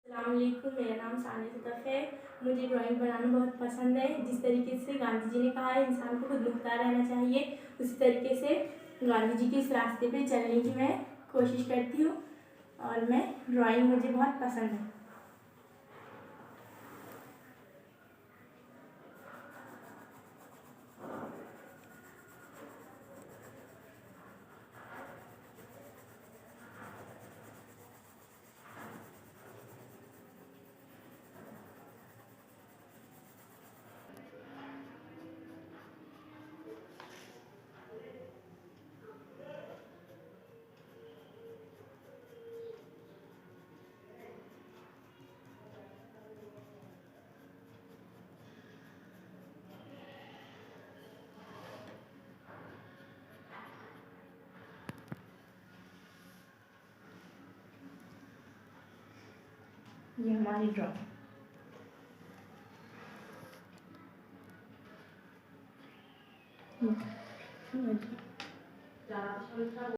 अस्सलाम वालेकुम, मेरा नाम सानिया सदफ़ है। मुझे ड्राइंग बनाना बहुत पसंद है। जिस तरीके से गांधी जी ने कहा है इंसान को खुद मुख्तार रहना चाहिए, उसी तरीके से गांधी जी के इस रास्ते पे चलने की मैं कोशिश करती हूँ और मैं ड्राइंग मुझे बहुत पसंद है। ये हमारी ड्राइंग।